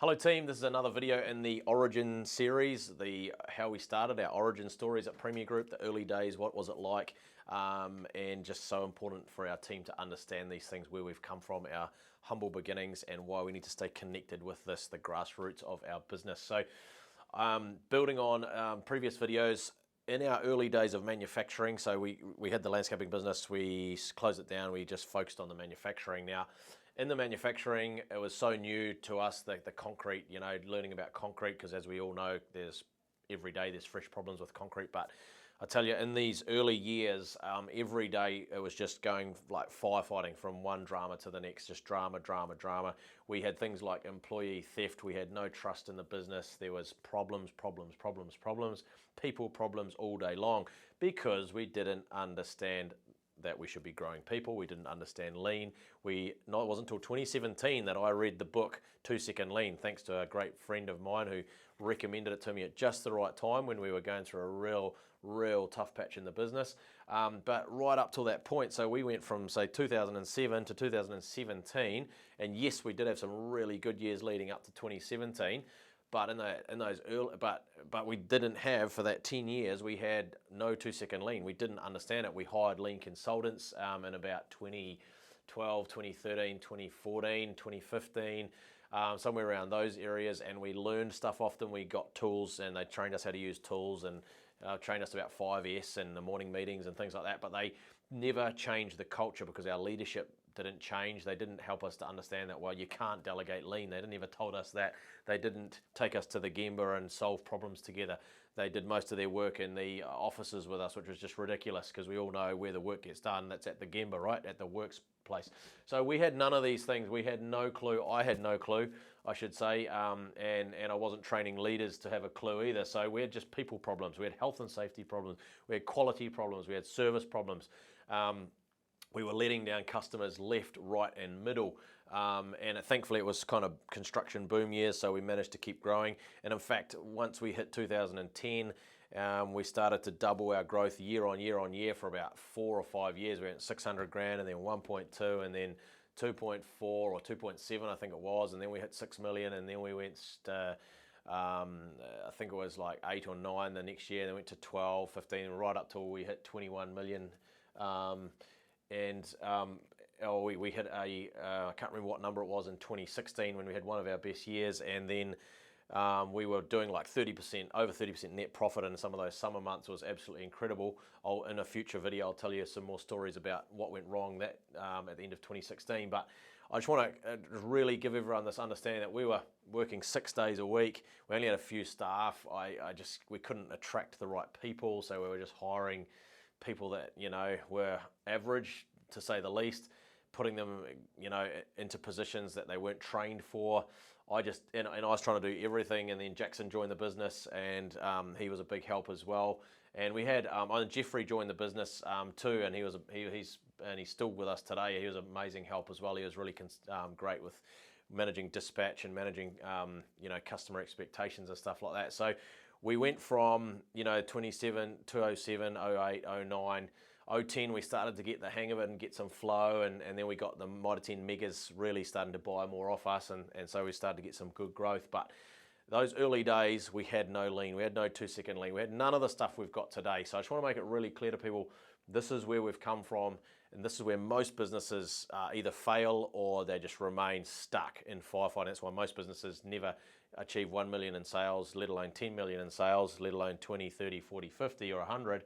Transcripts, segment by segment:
Hello team, this is another video in the Origin series, how we started our origin stories at Premier Group, the early days, what was it like, and just so important for our team to understand these things, where we've come from, our humble beginnings, and why we need to stay connected with this, the grassroots of our business. So building on previous videos, in our early days of manufacturing, so we had the landscaping business, we closed it down, we just focused on the manufacturing. Now, in the manufacturing, it was so new to us, the concrete, learning about concrete, because as we all know, every day there's fresh problems with concrete. But I tell you, in these early years, every day it was just going like firefighting from one drama to the next, just drama, drama, drama. We had things like employee theft. We had no trust in the business. There was problems, people problems all day long, because we didn't understand that we should be growing people. We didn't understand lean. It wasn't until 2017 that I read the book 2 Second Lean, thanks to a great friend of mine who recommended it to me at just the right time when we were going through a real tough patch in the business. But right up till that point, so we went from say 2007 to 2017, and yes, we did have some really good years leading up to 2017. But in those early, but we didn't have, for that 10 years, we had no 2 Second Lean. We didn't understand it. We hired lean consultants in about 2012, 2013, 2014, 2015, somewhere around those areas, and we learned stuff off them. We got tools, and they trained us how to use tools, and trained us about 5S and the morning meetings and things like that. But they never changed the culture, because our leadership didn't change. They didn't help us to understand that, well, you can't delegate lean. They didn't ever told us that. They didn't take us to the Gemba and solve problems together. They did most of their work in the offices with us, which was just ridiculous, because we all know where the work gets done. That's at the Gemba, right? At the workplace. So we had none of these things. We had no clue. I had no clue, I should say, and I wasn't training leaders to have a clue either. So we had just people problems. We had health and safety problems. We had quality problems. We had service problems. We were letting down customers left, right, and middle. And thankfully it was kind of construction boom years, so we managed to keep growing. And in fact, once we hit 2010, we started to double our growth year on year for about 4 or 5 years. We went 600 grand, and then 1.2, and then 2.4 or 2.7, I think it was. And then we hit 6 million, and then we went I think it was like 8 or 9 the next year, and then went to 12, 15, right up till we hit 21 million. We hit I can't remember what number it was in 2016, when we had one of our best years, and then we were doing like over 30% net profit in some of those summer months. It was absolutely incredible. In a future video, I'll tell you some more stories about what went wrong at the end of 2016. But I just want to really give everyone this understanding that we were working 6 days a week. We only had a few staff. We couldn't attract the right people, so we were just hiring people that were average, to say the least, putting them into positions that they weren't trained for. I was trying to do everything, and then Jackson joined the business, and he was a big help as well. And we had Jeffrey joined the business too, and he's still with us today. He was an amazing help as well. He was really great with managing dispatch and managing customer expectations and stuff like that. So we went from 2007 to 07, 08, 09, 010, we started to get the hang of it and get some flow, and then we got the Mitre 10 Megas really starting to buy more off us, and so we started to get some good growth. But those early days, we had no lean, we had no 2 Second Lean, we had none of the stuff we've got today. So I just want to make it really clear to people, this is where we've come from, and this is where most businesses either fail or they just remain stuck in firefighting. That's why most businesses never achieve 1 million in sales, let alone 10 million in sales, let alone 20, 30, 40, 50 or 100.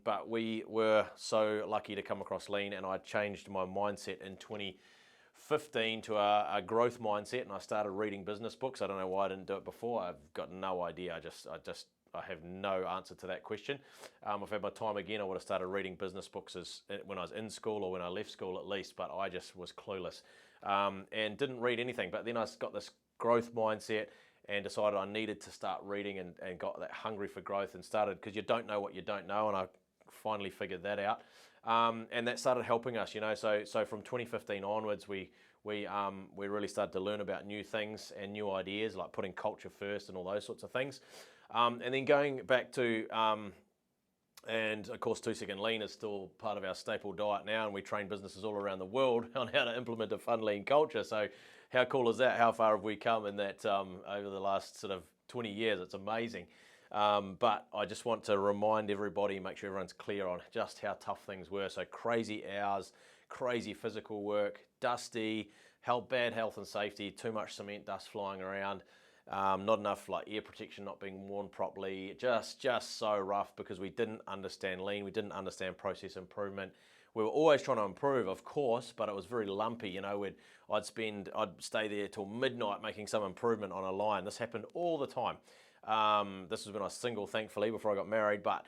But we were so lucky to come across lean, and I changed my mindset in 2015 to a growth mindset, and I started reading business books. I don't know why I didn't do it before. I've got no idea. I have no answer to that question. If I had my time again, I would have started reading business books when I was in school, or when I left school at least, but I just was clueless and didn't read anything. But then I got this growth mindset and decided I needed to start reading, and got that hungry for growth, and started, because you don't know what you don't know, and I finally figured that out. And that started helping us, so from 2015 onwards, we really started to learn about new things and new ideas, like putting culture first and all those sorts of things. And then going back to And of course, 2 Second Lean is still part of our staple diet now, and we train businesses all around the world on how to implement a fun lean culture. So how cool is that? How far have we come in that over the last sort of 20 years? It's amazing. But I just want to remind everybody, make sure everyone's clear on just how tough things were. So crazy hours, crazy physical work, dusty, bad health and safety, too much cement dust flying around, not enough like air protection not being worn properly, just so rough because we didn't understand lean, we didn't understand process improvement. We were always trying to improve, of course, but it was very lumpy. You know, I'd stay there till midnight making some improvement on a line. This happened all the time. This was when I was single, thankfully, before I got married. But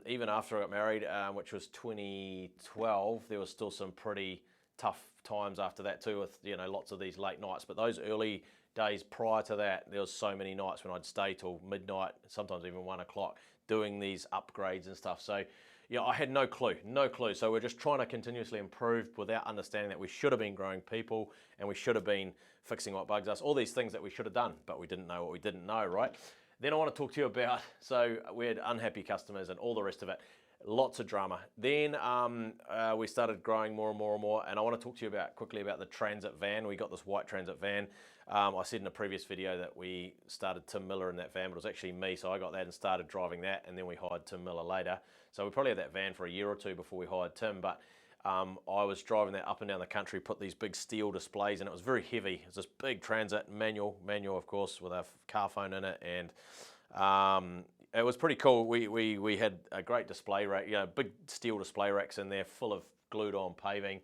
even after I got married, which was 2012, there was still some pretty tough times after that too, with lots of these late nights. But those early days prior to that, there was so many nights when I'd stay till midnight, sometimes even 1 o'clock, doing these upgrades and stuff. So yeah, I had no clue. So we're just trying to continuously improve without understanding that we should have been growing people and we should have been fixing what bugs us, all these things that we should have done, but we didn't know what we didn't know, right? Then I want to talk to you about, so we had unhappy customers and all the rest of it. Lots of drama. Then we started growing more and more, and I want to talk to you quickly about the transit van. We got this white transit van. I said in a previous video that we started Tim Miller in that van, but it was actually me, so I got that and started driving that, and then we hired Tim Miller later. So we probably had that van for a year or two before we hired Tim, but I was driving that up and down the country, put these big steel displays, and it was very heavy. It was this big transit, manual of course, with a car phone in it, and it was pretty cool. We had a great display rack, big steel display racks in there full of glued on paving,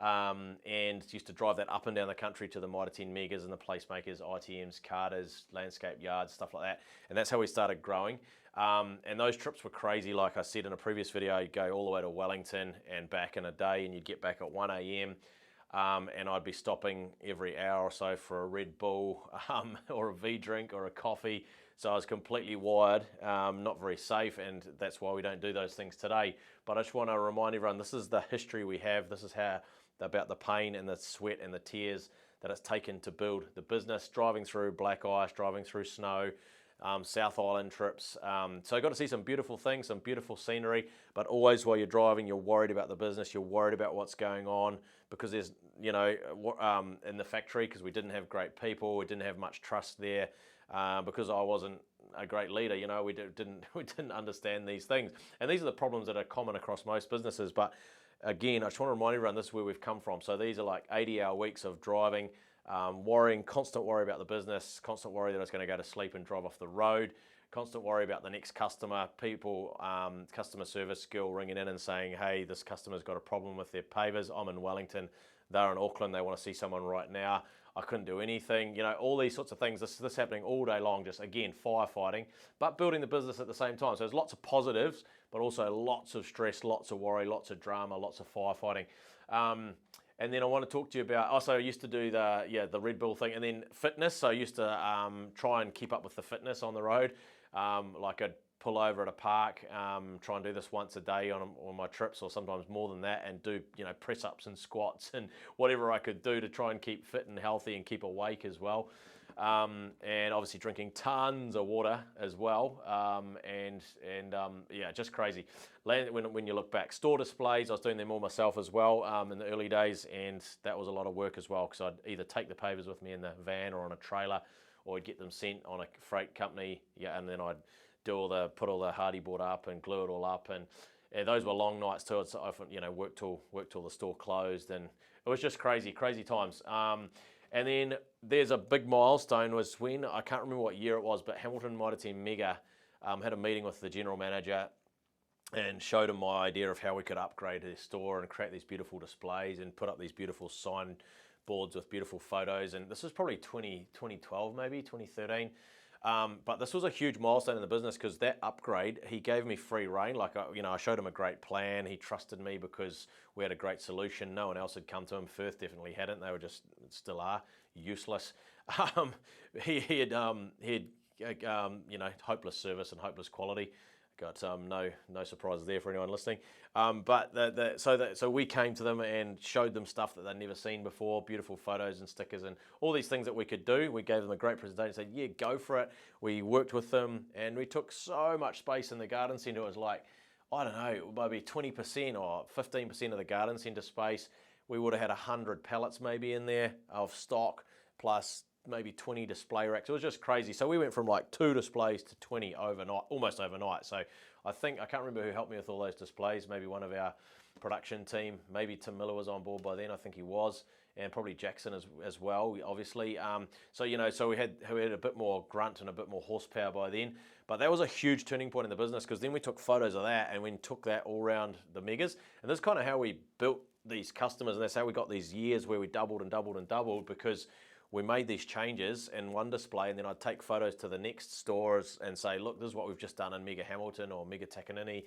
and used to drive that up and down the country to the Mitre 10 Megas and the Placemakers, ITMs, Carters, landscape yards, stuff like that. And that's how we started growing. And those trips were crazy. Like I said in a previous video, you'd go all the way to Wellington and back in a day, and you'd get back at 1 a.m. And I'd be stopping every hour or so for a Red Bull or a V drink or a coffee. So I was completely wired, not very safe, and that's why we don't do those things today. But I just want to remind everyone, this is the history we have. This is about the pain and the sweat and the tears that it's taken to build the business, driving through black ice, driving through snow, South Island trips. So I got to see some beautiful things, some beautiful scenery, but always while you're driving, you're worried about the business, you're worried about what's going on, because there's, in the factory, because we didn't have great people, we didn't have much trust there, because I wasn't a great leader, we didn't understand these things. And these are the problems that are common across most businesses. But again, I just want to remind everyone, this is where we've come from. So these are like 80-hour weeks of driving, worrying, constant worry about the business, constant worry that I was going to go to sleep and drive off the road, constant worry about the next customer, customer service girl ringing in and saying, hey, this customer's got a problem with their pavers. I'm in Wellington, they're in Auckland, they want to see someone right now. I couldn't do anything, all these sorts of things. This happening all day long, just again, firefighting, but building the business at the same time. So there's lots of positives, but also lots of stress, lots of worry, lots of drama, lots of firefighting. And then I want to talk to you about, also I used to do the Red Bull thing, and then fitness. So I used to try and keep up with the fitness on the road. Like I'd pull over at a park, try and do this once a day on my trips, or sometimes more than that, and do press-ups and squats and whatever I could do to try and keep fit and healthy and keep awake as well. And obviously drinking tons of water as well, just crazy. When you look back, store displays, I was doing them all myself as well in the early days, and that was a lot of work as well, because I'd either take the pavers with me in the van or on a trailer, or I'd get them sent on a freight company, and then I'd put all the hardy board up and glue it all up, and those were long nights too. It's often work till the store closed, and it was just crazy times. And then there's a big milestone, was when, I can't remember what year it was, but Hamilton Mitre 10 Mega had a meeting with the general manager and showed him my idea of how we could upgrade his store and create these beautiful displays and put up these beautiful sign boards with beautiful photos. And this was probably 2012, maybe 2013. But this was a huge milestone in the business, because that upgrade, he gave me free rein. Like, I showed him a great plan. He trusted me because we had a great solution. No one else had come to him. Firth definitely hadn't. They were still are useless. He had hopeless service and hopeless quality. Got no surprises there for anyone listening. So we came to them and showed them stuff that they'd never seen before, beautiful photos and stickers and all these things that we could do. We gave them a great presentation, said, yeah, go for it. We worked with them, and we took so much space in the garden centre. It was like, I don't know, maybe 20% or 15% of the garden centre space. we would have had 100 pallets maybe in there of stock, plus maybe 20 display racks. It was just crazy. So we went from like 2 displays to 20 overnight, almost overnight. So I can't remember who helped me with all those displays, maybe one of our production team, maybe Tim Miller was on board by then, I think he was, and probably Jackson as well, obviously. So we had a bit more grunt and a bit more horsepower by then. But that was a huge turning point in the business, because then we took photos of that and we took that all around the megas. And that's kind of how we built these customers, and that's how we got these years where we doubled and doubled and doubled, because we made these changes in one display, and then I'd take photos to the next stores and say, look, this is what we've just done in Mega Hamilton or Mega Takanini.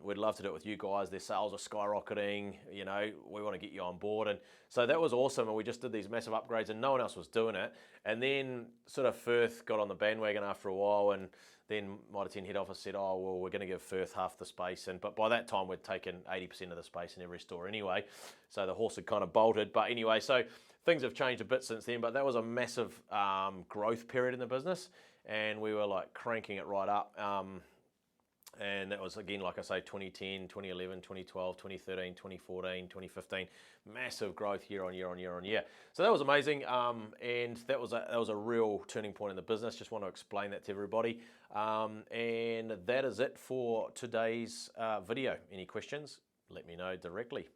We'd love to do it with you guys. Their sales are skyrocketing. We want to get you on board. And so that was awesome. And we just did these massive upgrades, and no one else was doing it. And then sort of Firth got on the bandwagon after a while, and then Mitre 10 head office said, oh, well, we're going to give Firth half the space. But by that time, we'd taken 80% of the space in every store anyway. So the horse had kind of bolted. But anyway, so things have changed a bit since then. But that was a massive growth period in the business. And we were like cranking it right up. And that was, again, like I say, 2010, 2011, 2012, 2013, 2014, 2015. Massive growth year on year on year on year. So that was amazing, and that was a real turning point in the business. Just want to explain that to everybody. And that is it for today's video. Any questions? Let me know directly.